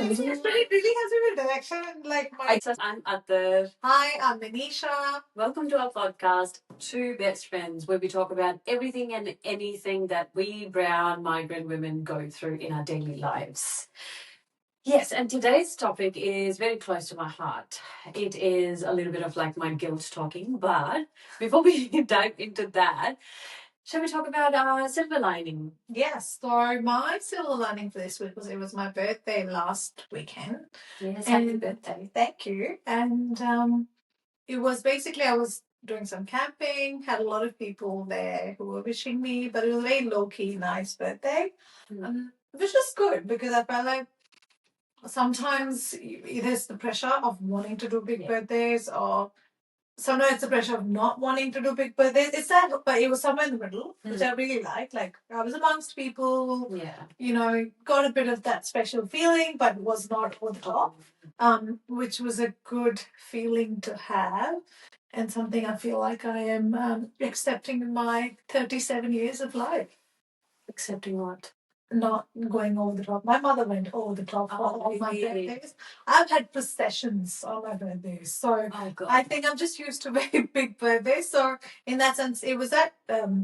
It really has a bit direction. Like my. I'm Attar. Hi, I'm Maneesha. Welcome to our podcast, Two Best Friends, where we talk about everything and anything that we brown migrant women go through in our daily lives. Yes, and today's topic is very close to my heart. It is a little bit of like my guilt talking, but before we dive into that, shall we talk about silver lining? Yes, so my silver lining for this week was it was my birthday last weekend. Yes, happy birthday. Thank you. And it was basically I was doing some camping, had a lot of people there who were wishing me, but it was a very low key, nice birthday. Which was good because I felt like sometimes it is the pressure of wanting to do big birthdays or sometimes it's the pressure of not wanting to do big birthdays. It's that, but it was somewhere in the middle, which I really liked. Like I was amongst people, got a bit of that special feeling, but was not over the top, which was a good feeling to have, and something I feel like I am accepting in my 37 years of life. Accepting what? Not going over the top. My mother went over the top for all my birthdays. I've had processions on my birthdays, so I think I'm just used to very big birthdays. So in that sense, it was that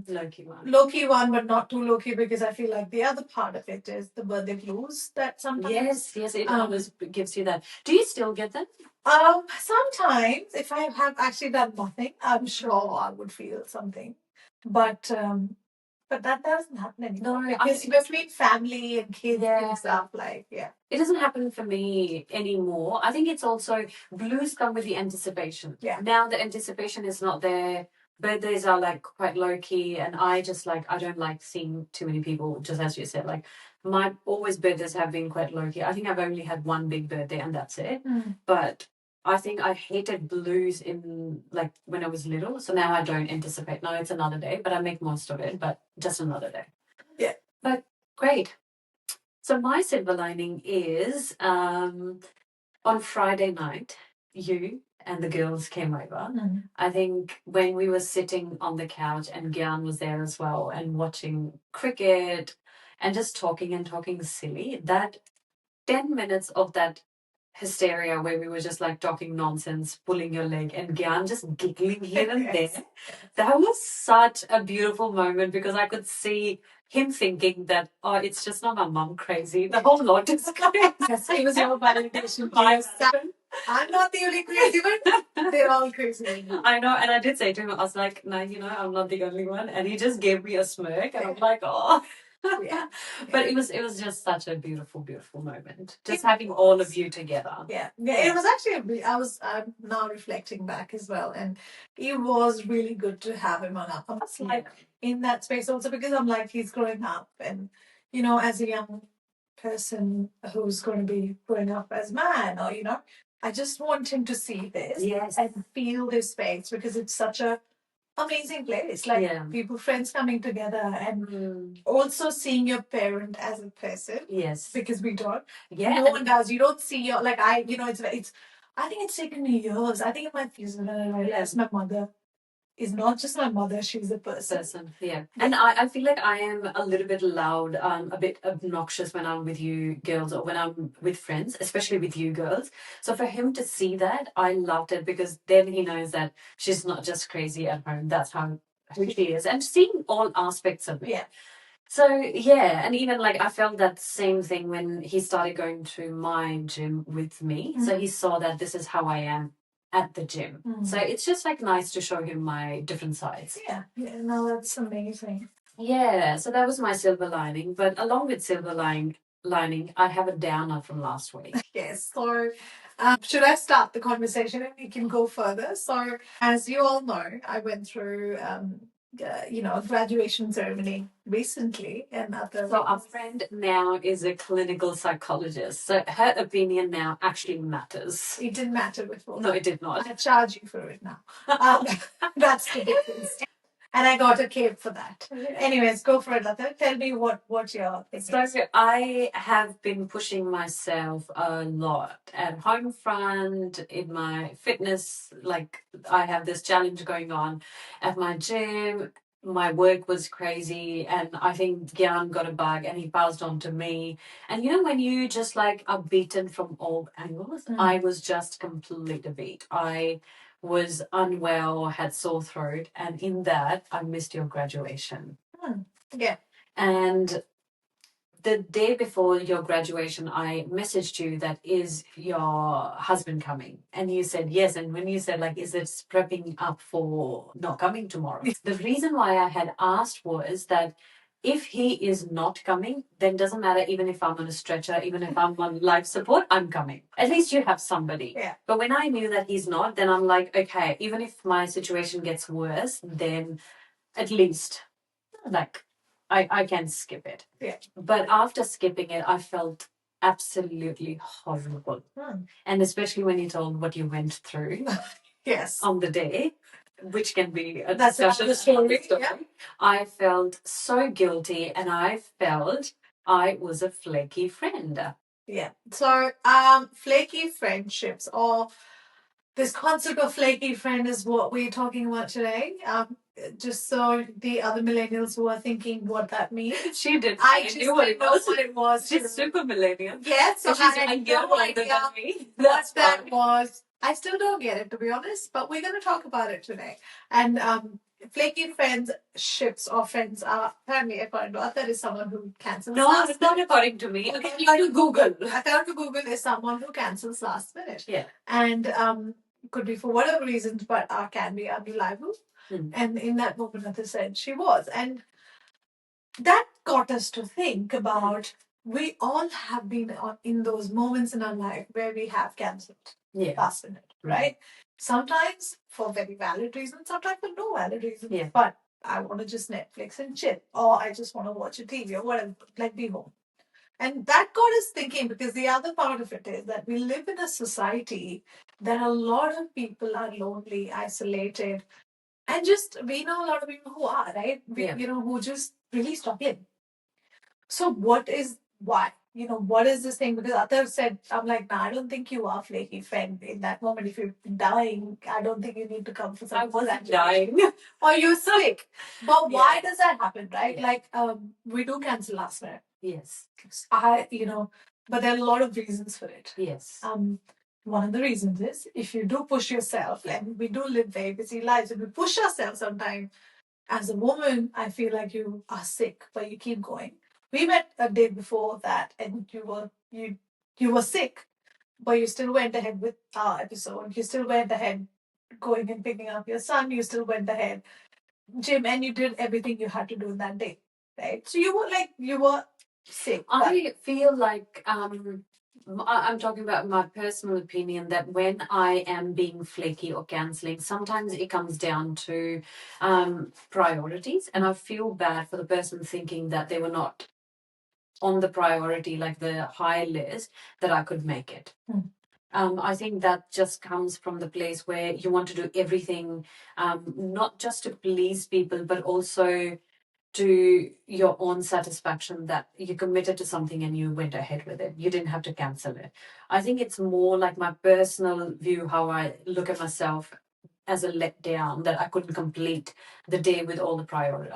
low key one, but not too low key because I feel like the other part of it is the birthday blues that sometimes. Yes, it always gives you that. Do you still get them? Sometimes if I have actually done nothing, I'm sure I would feel something, but that doesn't happen anymore. No, because between family and kids and stuff, it doesn't happen for me anymore. I think it's also blues come with the anticipation. Yeah. Now the anticipation is not there. Birthdays are like quite low key, and I just like I don't like seeing too many people. Just as you said, like my always birthdays have been quite low key. I think I've only had one big birthday, and that's it. But I think I hated blues in like when I was little. So now I don't anticipate. No, it's another day, but I make most of it, but just another day. Yeah. But great. So my silver lining is on Friday night, you and the girls came over. I think when we were sitting on the couch and Gyan was there as well and watching cricket and just talking and talking silly, that 10 minutes of that hysteria where we were just like talking nonsense, pulling your leg, and Gyan just giggling here and there. That was such a beautiful moment because I could see him thinking that, oh, it's just not my mum crazy. The whole lot is crazy. Yes, it was your validation. I'm not the only crazy one. They're all crazy. I know, and I did say to him, I was like, no, I'm not the only one. And he just gave me a smirk, and I'm like, oh. Yeah. But it was just such a beautiful moment, just having all of you together. Yeah, it was actually I'm now reflecting back as well, and it was really good to have him on us in that space also because I'm like he's growing up, and as a young person who's going to be growing up as a man, or I just want him to see this and feel this space because it's such a amazing place, like people, friends coming together, and also seeing your parent as a person. Yes, because we don't. Yeah, no one does. You don't see your it's. I think it's taken me years. I think it might feel when I realized my mother is not just my mother; she's a person. Yeah, and I feel like I am a little bit loud, a bit obnoxious when I'm with you girls or when I'm with friends, especially with you girls. So for him to see that, I loved it because then he knows that she's not just crazy at home. That's who she is, and seeing all aspects of me. Yeah. So and even like I felt that same thing when he started going to my gym with me. So he saw that this is how I am at the gym. So it's just like nice to show him my different sides. Yeah, no, that's amazing. Yeah, so that was my silver lining. But along with silver lining, I have a downer from last week. Yes, so should I start the conversation and we can go further? So as you all know, I went through a graduation ceremony recently, and so our friend now is a clinical psychologist. So her opinion now actually matters. It didn't matter before. No, it did not. I charge you for it now. That's the difference. And I got a cape for that. Anyways, go for it, Attar. Tell me what you're thinking. So I have been pushing myself a lot at home front, in my fitness. Like I have this challenge going on at my gym. my work was crazy, and I think Gyan got a bug and he passed on to me. And when you just like are beaten from all angles, I was just completely beat. I was unwell, had sore throat, and in that, I missed your graduation. Yeah. And the day before your graduation, I messaged you that, is your husband coming? And you said yes. And when you said, like, is it prepping up for not coming tomorrow? The reason why I had asked was that if he is not coming, then doesn't matter, even if I'm on a stretcher, even if I'm on life support, I'm coming. At least you have somebody. Yeah. But when I knew that he's not, then I'm like, okay, even if my situation gets worse, then at least, like, I can skip it. Yeah. But after skipping it, I felt absolutely horrible. And especially when you told what you went through Yes. on the day, which can be a That's discussion story. Yeah. I felt so guilty, and I felt I was a flaky friend. Yeah. So, flaky friendships, or this concept of flaky friend, is what we're talking about today. Just so the other millennials who are thinking what that means. She did. I just knew what it was. She's super millennial. Yes, so she's I had no idea what that was. I still don't get it, to be honest, but we're going to talk about it today. And flaky friendships or friends are, apparently, according to Attar, is someone who cancels. No, it's not according to me. Okay, according to Google. According to Google, is someone who cancels last minute. Yeah. And could be for whatever reasons, but can be unreliable. And in that moment, Attar said she was. And that got us to think about, we all have been in those moments in our life where we have cancelled last minute, right? Sometimes for very valid reasons, sometimes for no valid reasons. Yeah. But I want to just Netflix and chill, or I just want to watch a TV or whatever, like be home. And that got us thinking, because the other part of it is that we live in a society that a lot of people are lonely, isolated, and just we know a lot of people who are, right? Who just really struggling. So why? What is this thing? Because Attar said, I'm like, nah, I don't think you are flaky friend in that moment. If you're dying, I don't think you need to come for something. I wasn't dying. Or you're sick. But why does that happen, right? Yeah. Like, we do cancel last minute. Yes. But there are a lot of reasons for it. Yes. One of the reasons is, if you do push yourself, and we do live very busy lives, and we push ourselves sometimes. As a woman, I feel like you are sick, but you keep going. We met a day before that, and you were sick, but you still went ahead with our episode. You still went ahead going and picking up your son. You still went ahead, gym, and you did everything you had to do that day, right? So you were sick. I feel like I'm talking about my personal opinion, that when I am being flaky or cancelling, sometimes it comes down to priorities, and I feel bad for the person thinking that they were not on the priority, like the high list, that I could make it. I think that just comes from the place where you want to do everything, not just to please people, but also to your own satisfaction, that you committed to something and you went ahead with it. You didn't have to cancel it. I think it's more like my personal view, how I look at myself as a letdown, that I couldn't complete the day with all the priority,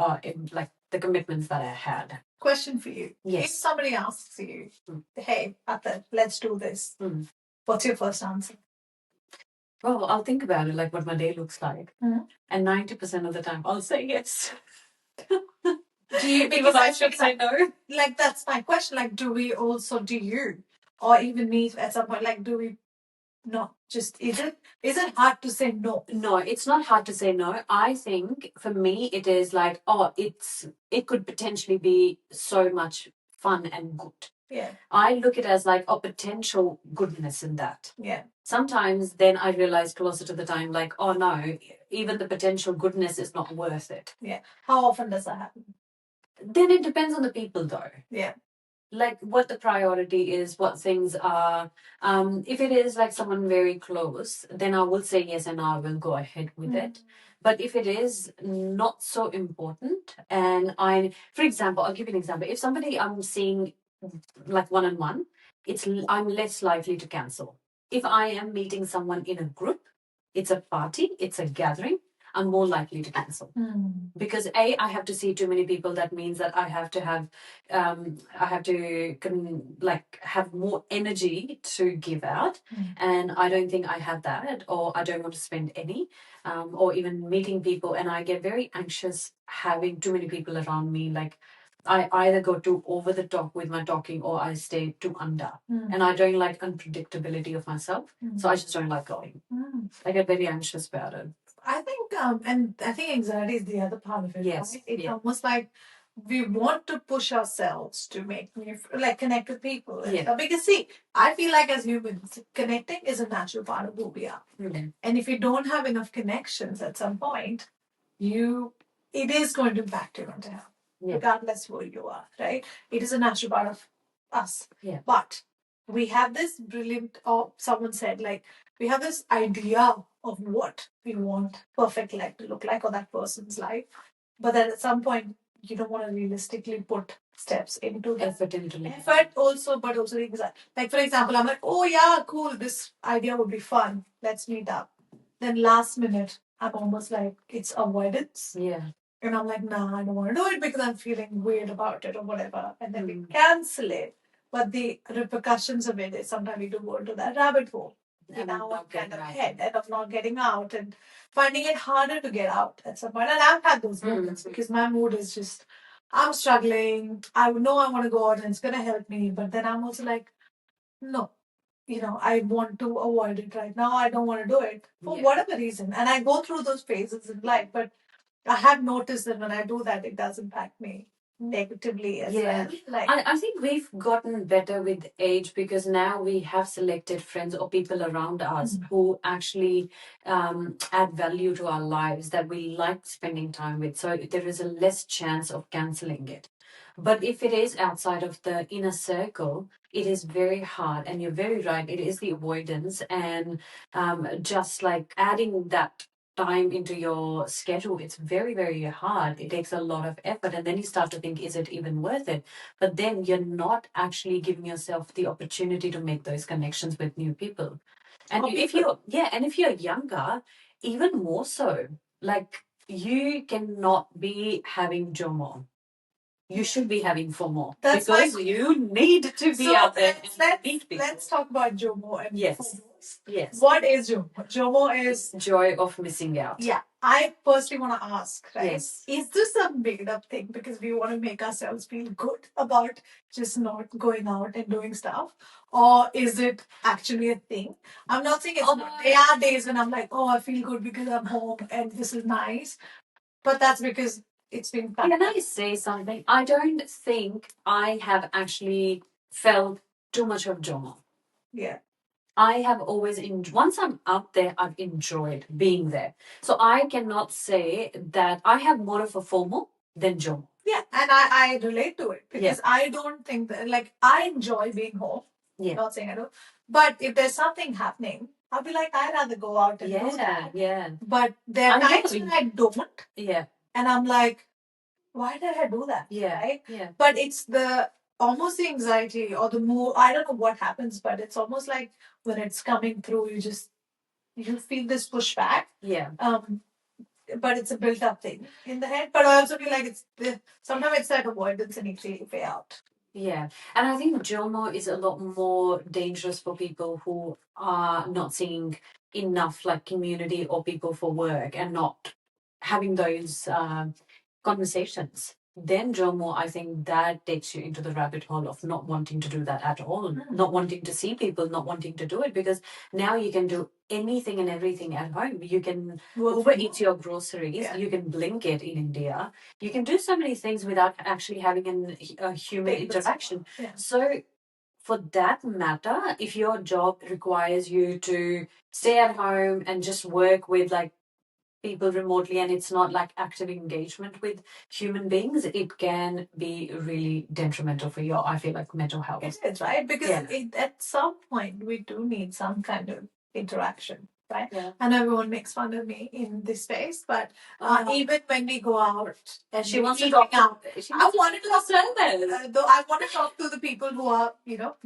like the commitments that I had. Question for you. Yes. If somebody asks you, hey, Attar, let's do this, what's your first answer? Well, I'll think about it, like what my day looks like. And 90% of the time, I'll say yes. Do you, because I should say no? Like, that's my question. Like, do you, or even me at some point, like, do we not just, is it hard to say no? No, it's not hard to say no. I think for me, it is like, it could potentially be so much fun and good. Yeah. I look at it as like a potential goodness in that. Yeah. Sometimes then I realize closer to the time, like, oh no, even the potential goodness is not worth it. Yeah. How often does that happen? Then it depends on the people, though. Yeah. Like what the priority is, what things are. If it is like someone very close, then I will say yes and I will go ahead with it. But if it is not so important, and for example, I'll give you an example. If somebody I'm seeing like one-on-one, I'm less likely to cancel. If I am meeting someone in a group, it's a party, it's a gathering, I'm more likely to cancel. Because I have to see too many people. That means that I have to have have more energy to give out, and I don't think I have that, or I don't want to spend any, or even meeting people, and I get very anxious having too many people around me. Like, I either go too over the top with my talking, or I stay too under, and I don't like unpredictability of myself, so I just don't like going. I get very anxious about it. I think, and I think anxiety is the other part of it. Yes, right? It's almost like we want to push ourselves to make new, like connect with people. Yeah. Because see, I feel like as humans, connecting is a natural part of who we are. And if you don't have enough connections at some point, it is going to impact your mental health, regardless who you are, right? It is a natural part of us. Yeah. But we have this brilliant, or someone said, like, we have this idea of what we want perfect life to look like, or that person's life. But then at some point, you don't want to realistically put steps into that. Effort also, but also anxiety. Like, for example, I'm like, oh yeah, cool, this idea would be fun. Let's meet up. Then last minute, I'm almost like, it's avoidance. Yeah. And I'm like, nah, I don't want to do it because I'm feeling weird about it or whatever. And then we cancel it. But the repercussions of it is sometimes we do go into that rabbit hole. And now I'm kind of head and of not getting out and finding it harder to get out at some point. And I've had those moments because my mood is just, I'm struggling. I know I want to go out and it's going to help me. But then I'm also like, no, I want to avoid it right now. I don't want to do it for whatever reason. And I go through those phases in life. But I have noticed that when I do that, it does impact me negatively as well. Like, I think we've gotten better with age because now we have selected friends or people around us who actually add value to our lives that we like spending time with. So there is a less chance of canceling it. But if it is outside of the inner circle, it is very hard. And you're very right. It is the avoidance and just like adding that time into your schedule, it's very, very hard. It takes a lot of effort. And then you start to think, is it even worth it? But then you're not actually giving yourself the opportunity to make those connections with new people. And if you're younger, even more so, like you cannot be having JOMO. You should be having FOMO. That's because you need to be out there. Let's talk about JOMO and Yes. FOMOs. Yes. What is JOMO? JOMO is joy of missing out. Yeah. I personally want to ask, right? Yes. Is this a made up thing because we want to make ourselves feel good about just not going out and doing stuff? Or is it actually a thing? I'm not saying it's not. There are days when I'm like, oh, I feel good because I'm home and this is nice. But that's because it's been fun. Can I say something? I don't think I have actually felt too much of JOMO. Yeah. I have always once I'm out there, I've enjoyed being there. So I cannot say that I have more of a FOMO than JOMO. Yeah, and I relate to it because I don't think that, like, I enjoy being home. Yeah. Not saying I don't. But if there's something happening, I'll be like, I'd rather go out and do that. Yeah. But there are times when I don't. Yeah. And I'm like, why did I do that? Yeah. Right? Yeah. But it's almost the anxiety or the mood. I don't know what happens, but it's almost like when it's coming through, you feel this pushback. Yeah. But it's a built up thing in the head. But I also feel like sometimes it's that avoidance and it really pay out. Yeah. And I think JOMO is a lot more dangerous for people who are not seeing enough like community or people for work and not having those conversations. Then JOMO, I think that takes you into the rabbit hole of not wanting to do that at all, not wanting to see people, not wanting to do it, because now you can do anything and everything at home. You can overeat your groceries, you can blink it in India, you can do so many things without actually having a human interaction. Yeah. So for that matter, if your job requires you to stay at home and just work with like people remotely and it's not like active engagement with human beings, it can be really detrimental for your, I feel like, mental health. It is, right? Because at some point we do need some kind of interaction. right? Yeah. And everyone makes fun of me in this space, but even when we go out and she wants to eating talk out, she I wanted to talk to though I want to talk to the people who are,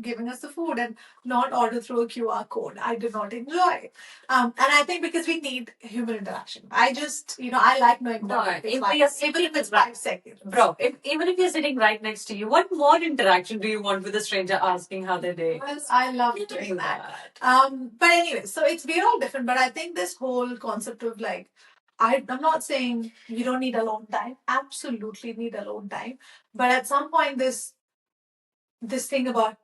giving us the food and not order through a QR code. I do not enjoy. And I think because we need human interaction. I just, I like knowing No, what it's if like, we are even if it's sitting 5 seconds. Bro, even if you're sitting right next to you, what more interaction do you want with a stranger asking how their day? Yes, I love doing that. But anyway, so we're all different, but I think this whole concept of like, I'm not saying you don't need alone time. Absolutely need alone time. But at some point, this thing about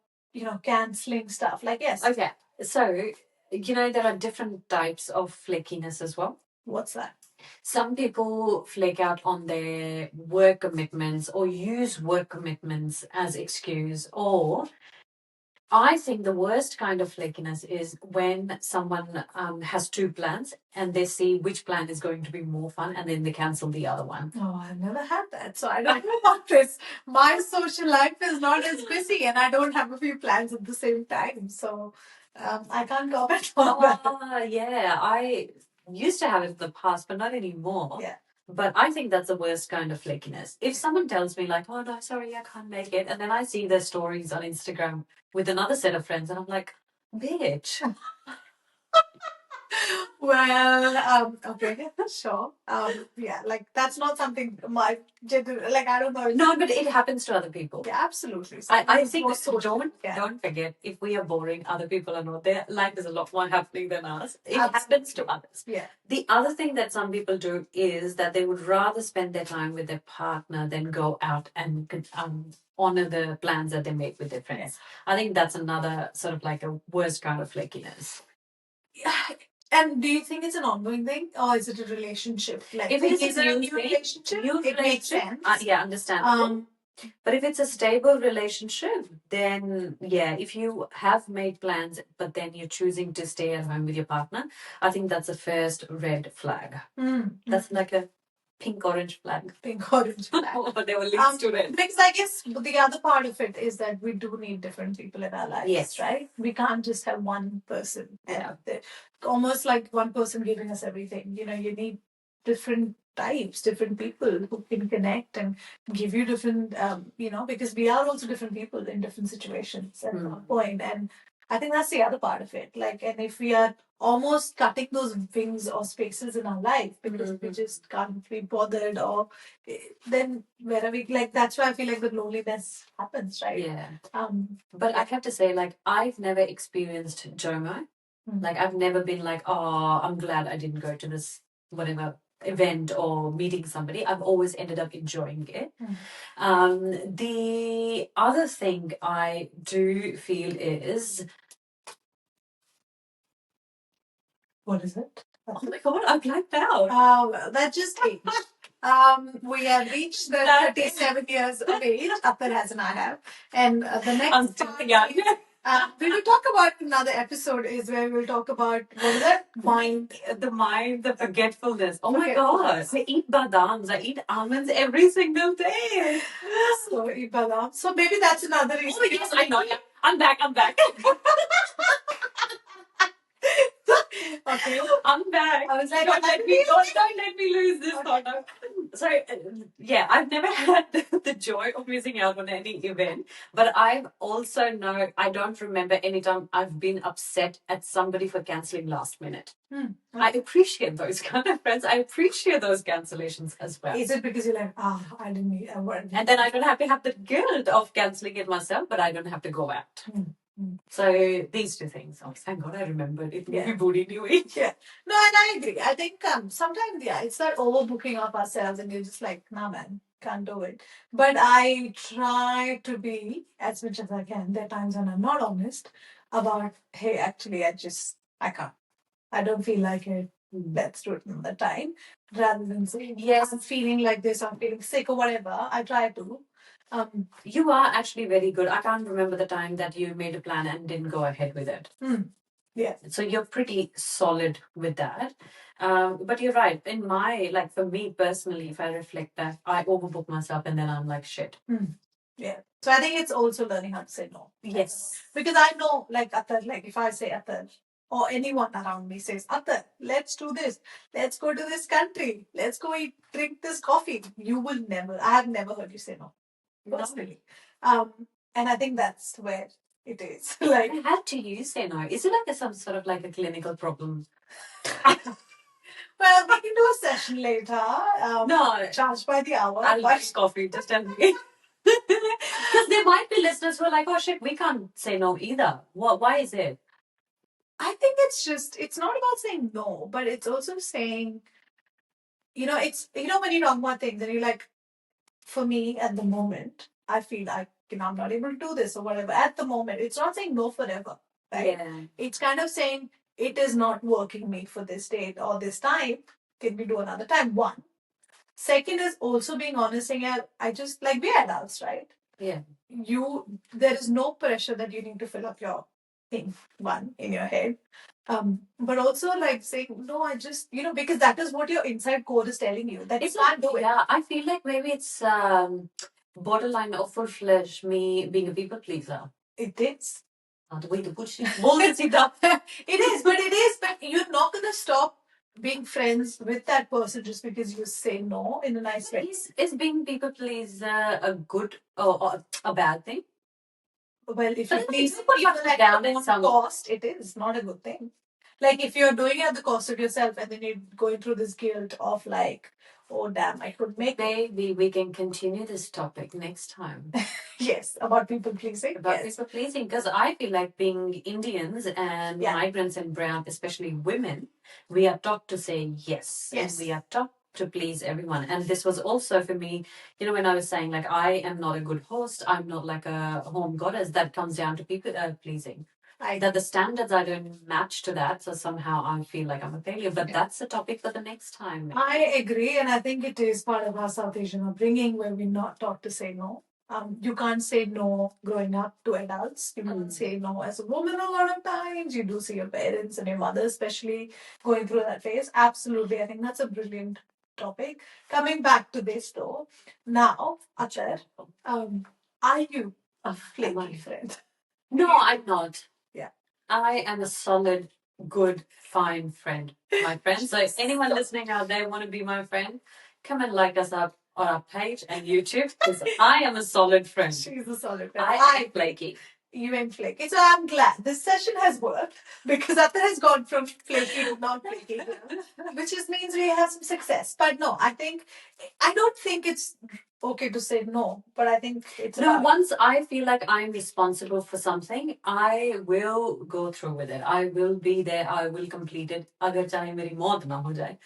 canceling stuff, like yes. Okay, so there are different types of flakiness as well. What's that? Some people flake out on their work commitments or use work commitments as excuse, or I think the worst kind of flakiness is when someone has two plans and they see which plan is going to be more fun and then they cancel the other one. Oh, I've never had that. So I don't know about this. My social life is not as busy and I don't have a few plans at the same time. So I can't comment on that. Yeah. I used to have it in the past, but not anymore. Yeah. But I think that's the worst kind of flakiness. If someone tells me, like, oh, no, sorry, I can't make it, and then I see their stories on Instagram with another set of friends, and I'm like, bitch. Well, okay, sure. Yeah, like that's not something my gender, like I don't know. No, but it happens to other people. Yeah, absolutely. So I think don't forget, if we are boring, other people are not. Their life is a lot more happening than us. It happens to others. Yeah. The other thing that some people do is that they would rather spend their time with their partner than go out and honor the plans that they make with their friends. Yes. I think that's another sort of like a worst kind of flakiness. And do you think it's an ongoing thing or is it a relationship? Like, if it is a new relationship, it makes sense. Yeah, understandable. But if it's a stable relationship, then yeah, if you have made plans, but then you're choosing to stay at home with your partner, I think that's a first red flag. That's like a pink-orange flag. Pink-orange flag. But they were linked to red. Because I guess the other part of it is that we do need different people in our lives. Yes. Right? We can't just have one person. Yeah. Almost like one person giving us everything. You need different types, different people who can connect and give you different, because we are also different people in different situations at one point. And I think that's the other part of it. Like, and if we are almost cutting those wings or spaces in our life because we just can't be bothered, or then where are we? Like, that's why I feel like the loneliness happens, right? Yeah. But I have to say, like, I've never experienced JOMO. Like, I've never been like, oh, I'm glad I didn't go to this whatever event or meeting somebody. I've always ended up enjoying it. The other thing I do feel is, what is it? Oh my god, I blanked out. That just aged. We have reached the 37 years of age. Attar has and I have. And the next I'm still young. We will talk about another episode is where we'll talk about what is that? The forgetfulness. Oh my god. I eat badams. I eat almonds every single day. So eat badams. So maybe that's another reason. Oh yes, I know. Yeah. I'm back. Okay. I'm back. I was like, don't let me lose this thought. So, yeah, I've never had the joy of missing out on any event, but I've also I don't remember any time I've been upset at somebody for cancelling last minute. I appreciate those kind of friends. I appreciate those cancellations as well. Is it because you're like, I didn't need a word? And then I don't have to have the guilt of cancelling it myself, but I don't have to go out. So these two things. Oh, thank God I remembered it. Yeah. Booty knew it. Yeah. No, and I agree. I think sometimes, it's that overbooking of ourselves and you're just like, nah, man, can't do it. But I try to be as much as I can. There are times when I'm not honest about, hey, actually, I can't. I don't feel like it. Let's do it another time. Rather than saying, yes, I'm feeling like this, I'm feeling sick or whatever. I try to. You are actually very good. I can't remember the time that you made a plan and didn't go ahead with it. Yeah. So you're pretty solid with that. But you're right. For me personally, if I reflect back, I overbook myself and then I'm like, shit. Yeah. So I think it's also learning how to say no. Yes. Because I know, like Attar, like if I say Attar, or anyone around me says, Attar, let's do this. Let's go to this country. Let's go eat, drink this coffee. You will never, I have never heard you say no, personally. And I think that's where it is. Like, how do you say no? Is it like some sort of like a clinical problem? well, we can do a session later. No. Charged by the hour. I'll buy coffee, just tell me. Because there might be listeners who are like, oh shit, we can't say no either. Why is it? I think it's not about saying no, but it's also saying, it's, when you talk about things and you're like, for me at the moment, I feel like, I'm not able to do this or whatever. At the moment, it's not saying no forever, right? Yeah. It's kind of saying, it is not working me for this date or this time. Can we do another time? One. Second is also being honest, saying, I just, like, we're adults, right? Yeah. There is no pressure that you need to fill up your thing, one, in your head. But also like saying, no, I just, because that is what your inside core is telling you, that you can't do it. Yeah, I feel like maybe it's borderline or full-fledged me being a people pleaser. It is. The way to push it. It is, but you're not going to stop being friends with that person just because you say no in a nice way. Is being people pleaser a good or a bad thing? Well, if you please people at your own cost, it is not a good thing. Like if you're doing it at the cost of yourself and then you're going through this guilt of like, oh damn, I could make Maybe we can continue this topic next time. Yes, about people pleasing. About people pleasing, because I feel like being Indians and migrants and brown, especially women, we are taught to say yes. And we are taught to please everyone. And this was also for me, when I was saying like I am not a good host, I'm not like a home goddess, that comes down to people pleasing. That the standards I don't match to that, so somehow I feel like I'm a failure. But that's a topic for the next time. I agree, and I think it is part of our South Asian upbringing where we're not taught to say no. You can't say no growing up to adults. You can't say no as a woman a lot of times. You do see your parents and your mother especially going through that phase. Absolutely. I think that's a brilliant topic. Coming back to this though, now, Attar, are you a flaky friend? No, I'm not. Yeah. I am a solid, good, fine friend. My friend. So if anyone listening out there want to be my friend, come and like us up on our page and YouTube, because I am a solid friend. She's a solid friend. I am flaky. You ain't flaky. So I'm glad this session has worked because Attar has gone from flaky to not flaky, which just means we have some success. But no, I don't think it's okay to say no, but I think it's once I feel like I'm responsible for something, I will go through with it. I will be there. I will complete it. Agar chahe meri maut na ho jaye.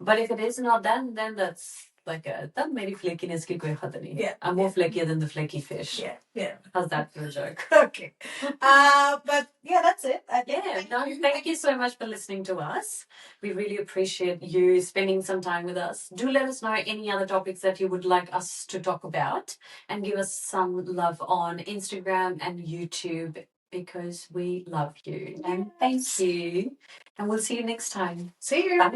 But if it is not then that's like तब मेरी flakiness की कोई हद नहीं. Yeah, I'm more flakier than the flaky fish. Yeah. How's that for a joke? Okay. But yeah, that's it. Thank you so much for listening to us. We really appreciate you spending some time with us. Do let us know any other topics that you would like us to talk about, and give us some love on Instagram and YouTube, because we love you. And thank you. And we'll see you next time. See you. Bye.